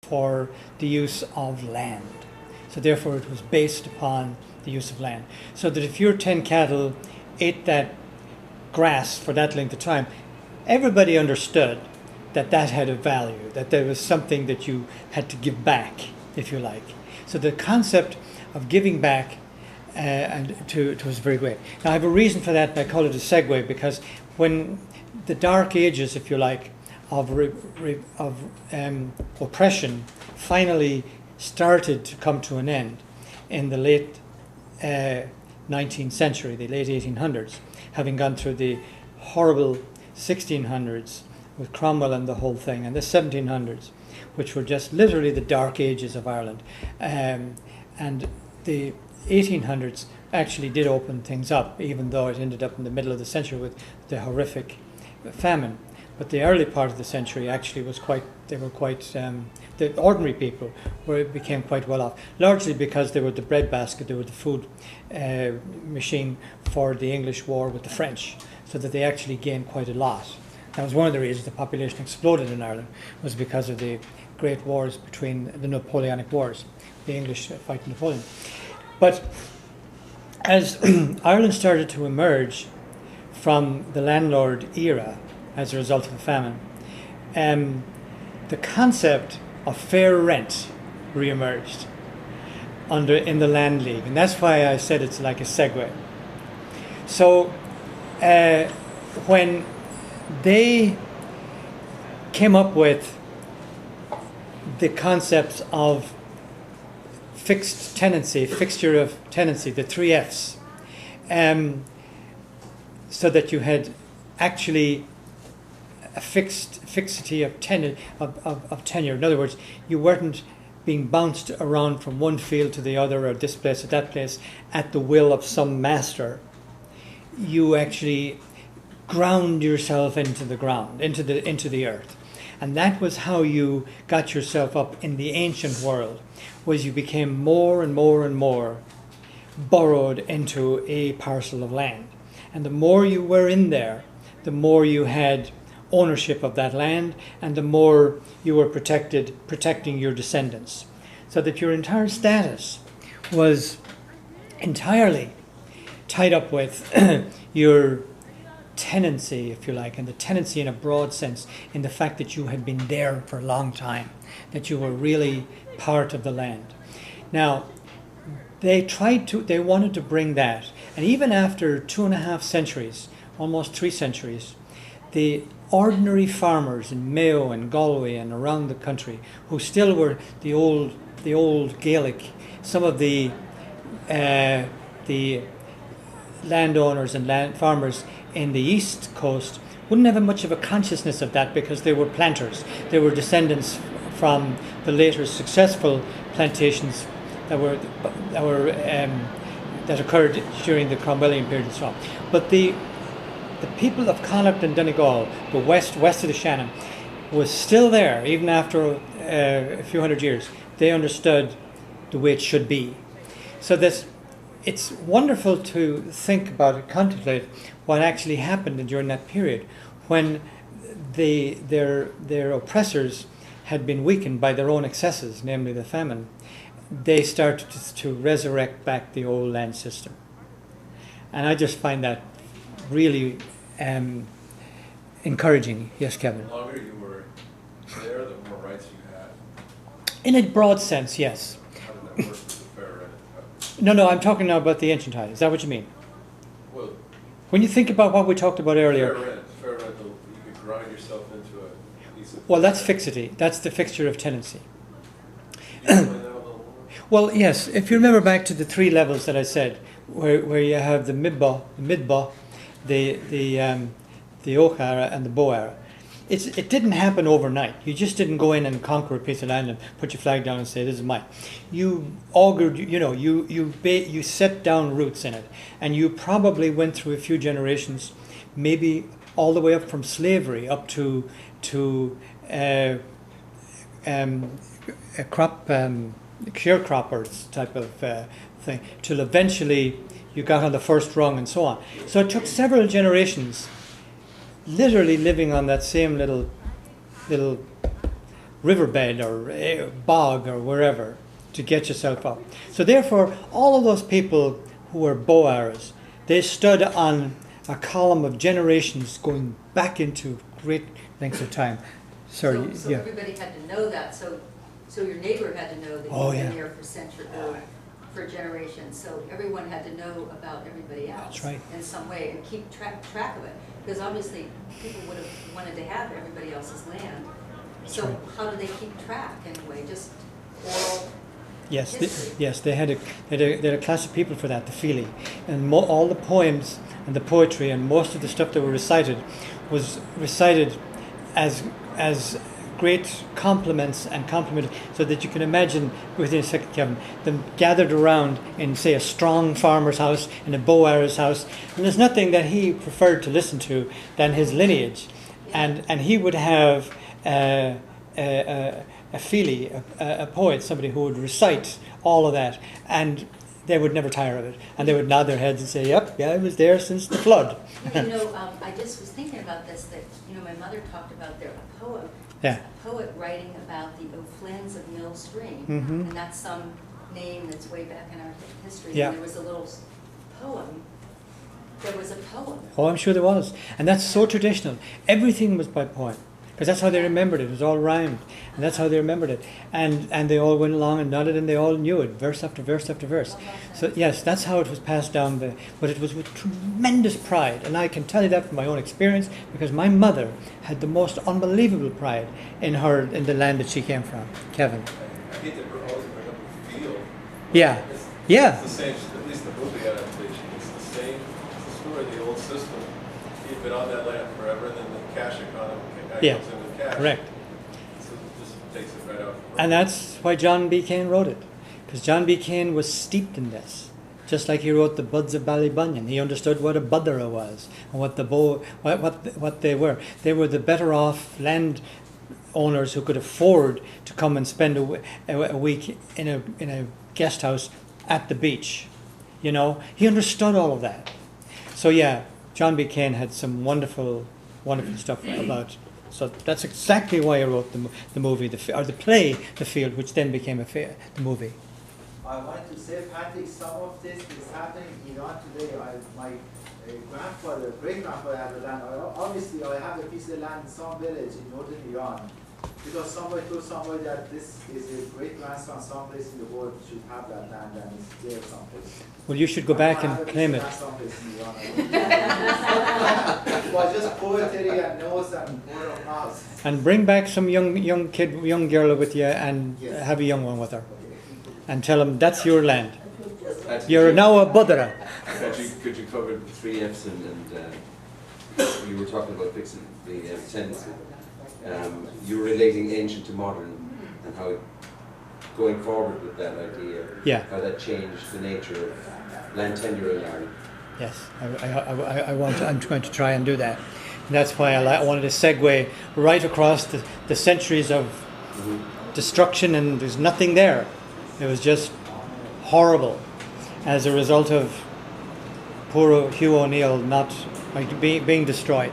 for the use of land. So therefore it was based upon the use of land. So that if your 10 cattle ate that grass for that length of time, everybody understood that that had a value, that there was something that you had to give back, if you like. So the concept of giving back it was very great. Now I have a reason for that, and I call it a segue, because when the dark ages, if you like, of oppression finally started to come to an end in the late 19th century, the late 1800s, having gone through the horrible 1600s with Cromwell and the whole thing, and the 1700s, which were just literally the dark ages of Ireland. And the 1800s actually did open things up, even though it ended up in the middle of the century with the horrific famine. But the early part of the century actually was the ordinary people became quite well off, largely because they were the breadbasket, they were the food machine for the English war with the French, so that they actually gained quite a lot. That was one of the reasons the population exploded in Ireland, was because of the great wars between the Napoleonic Wars, the English fighting Napoleon. But as Ireland started to emerge from the landlord era as a result of the famine, the concept of fair rent re-emerged in the Land League, and that's why I said it's like a segue. So when they came up with the concepts of fixed tenancy, fixture of tenancy, the 3 Fs, so that you had actually a fixity of tenure. In other words, you weren't being bounced around from one field to the other, or this place or that place, at the will of some master. You actually ground yourself into the ground, into the earth. And that was how you got yourself up in the ancient world, was you became more and more and more burrowed into a parcel of land. And the more you were in there, the more you had ownership of that land, and the more you were protecting your descendants. So that your entire status was entirely tied up with your tenancy, if you like, and the tenancy in a broad sense, in the fact that you had been there for a long time, that you were really part of the land. Now, they wanted to bring that, and even after 2.5 centuries, almost 3 centuries, the ordinary farmers in Mayo and Galway and around the country, who still were the old Gaelic, some of the landowners and farmers in the east coast wouldn't have much of a consciousness of that, because they were planters. They were descendants from the later successful plantations that occurred during the Cromwellian period and so on. But the people of Connacht and Donegal, the west of the Shannon, was still there even after a few hundred years. They understood the way it should be. So it's wonderful to think about and contemplate what actually happened during that period, when their oppressors had been weakened by their own excesses, namely the famine. They started to resurrect back the old land system. And I just find that really encouraging. Yes, Kevin? The longer you were there, the more rights you had. In a broad sense, yes. How did that work with the fair rent? No, I'm talking now about the ancient tithe. Is that what you mean? Well, when you think about what we talked about earlier. Fair rent, you could grind yourself into a piece of... Well, that's fixity. That's the fixture of tenancy. Can you explain that a little more? Well, yes. If you remember back to the 3 levels that I said, where you have the midba, the oak era and the bow era. It didn't happen overnight. You just didn't go in and conquer a piece of land and put your flag down and say, this is mine. You augured, you set down roots in it, and you probably went through a few generations, maybe all the way up from slavery up to a sharecroppers type of thing, till eventually you got on the first rung and so on. So it took several generations literally living on that same little riverbed or bog or wherever to get yourself up. So therefore, all of those people who were Boers, they stood on a column of generations going back into great lengths of time. Sorry, So yeah. everybody had to know that, so your neighbor had to know that Oh, you've yeah. been there for centuries, for generations, so everyone had to know about everybody else. That's right. In some way, and keep track of it, because obviously people would have wanted to have everybody else's land. So right. how do they keep track anyway, just oral Yes, history? yes, they had a class of people for that, the Fili, and all the poems and the poetry and most of the stuff that were recited was recited as great compliments and complimented, so that you can imagine within a second, Kevin, them gathered around in, say, a strong farmer's house, in a Boer's house, and there's nothing that he preferred to listen to than his lineage, and he would have a Fili, a poet, somebody who would recite all of that, and they would never tire of it, and they would nod their heads and say, "Yep, yeah, I was there since the flood." I just was thinking about this, that, my mother talked about a poem. Yeah. A poet writing about the O'Flynn's of Mill Stream, Mhm. and that's some name that's way back in our history. Yeah. And there was a little poem. There was a poem. Oh, I'm sure there was. And that's so traditional. Everything was by poem. Because that's how they remembered it. It was all rhymed. And that's how they remembered it. And they all went along and nodded, and they all knew it, verse after verse after verse. So, yes, that's how it was passed down. But it was with tremendous pride. And I can tell you that from my own experience, because my mother had the most unbelievable pride in the land that she came from. Kevin. I hate to always bring up the field. Yeah. It's Yeah. the same, at least the movie adaptation. It's the same. It's the story of the old system. He'd been on that land forever, and then the cash economy comes in with cash. Correct. So it just takes it right out. And that's why John B. Cain wrote it. Because John B. Cain was steeped in this. Just like he wrote the Buds of Ballybunion. He understood what a buddera was and what they were. They were the better off land owners who could afford to come and spend a week in a guest house at the beach. He understood all of that. So yeah, John B. Cain had some wonderful stuff about. So that's exactly why I wrote the movie, or the play, The Field, which then became the movie. I want to say, Patrick, some of this is happening in Iran today. My grandfather, great-grandfather had a land. Obviously, I have a piece of land in some village in northern Iran. Because somebody told somebody that this is a great-grandson, someplace in the world should have that land, and it's there someplace. Well, you should go back and claim it. But just poetry and notes and word of mouth. And bring back some young girl with you, and Yes. have a young one with her. And tell them that's your land. Pat, You're now a buddera. Could you cover the 3 F's and you were talking about fixing the tendency. You were relating ancient to modern and how going forward with that idea, Yeah. how that changed the nature of land tenure in Ireland. Yes, I'm going to try and do that. And that's why I wanted to segue right across the centuries of destruction, and there's nothing there. It was just horrible as a result of poor Hugh O'Neill being destroyed.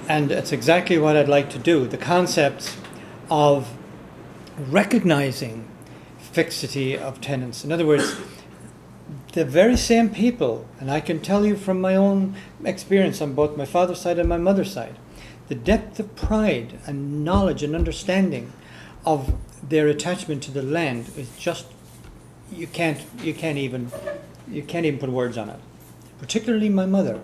And it's exactly what I'd like to do. The concept of recognizing fixity of tenants. In other words, the very same people, and I can tell you from my own experience on both my father's side and my mother's side, the depth of pride and knowledge and understanding of their attachment to the land is just, you can't even put words on it. Particularly my mother,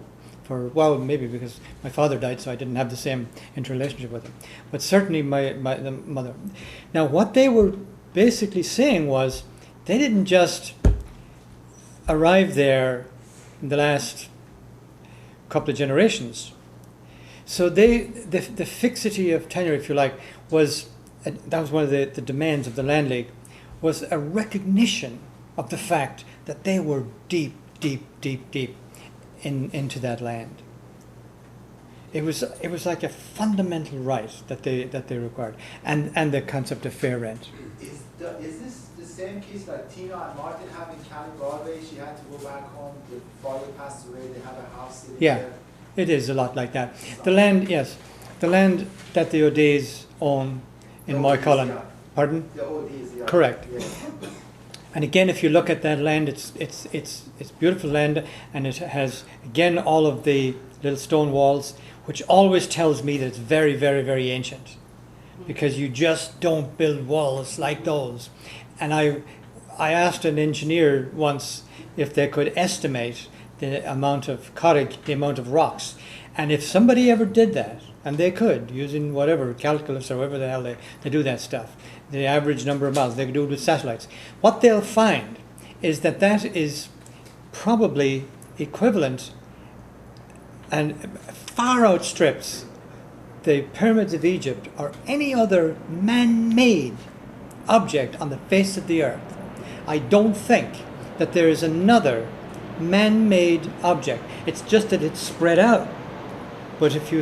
maybe because my father died, so I didn't have the same interrelationship with him. But certainly the mother. Now, what they were basically saying was, they didn't just arrive there in the last couple of generations. So the fixity of tenure, if you like, that was one of the demands of the Land League, was a recognition of the fact that they were deep into that land. It was like a fundamental right that they required, and the concept of fair rent. Is this the same case like Tina and Martin have in Cali She had to go back home. The father passed away. They have a house sitting Yeah, there. it is a lot like that. The land that the O'Days own in The Moycullen. ODs, yeah. Pardon? The ODs, yeah. Correct. Yeah. And again, if you look at that land, it's beautiful land, and it has again all of the little stone walls, which always tells me that it's very, very, very ancient, because you just don't build walls like those. And I asked an engineer once if they could estimate the amount of carrig, the amount of rocks, and if somebody ever did that, and they could, using whatever, calculus or whatever the hell they do that stuff, the average number of miles, they could do it with satellites. What they'll find is that that is probably equivalent and far outstrips the pyramids of Egypt or any other man-made object on the face of the earth. I don't think that there is another man-made object. It's just that it's spread out. But if you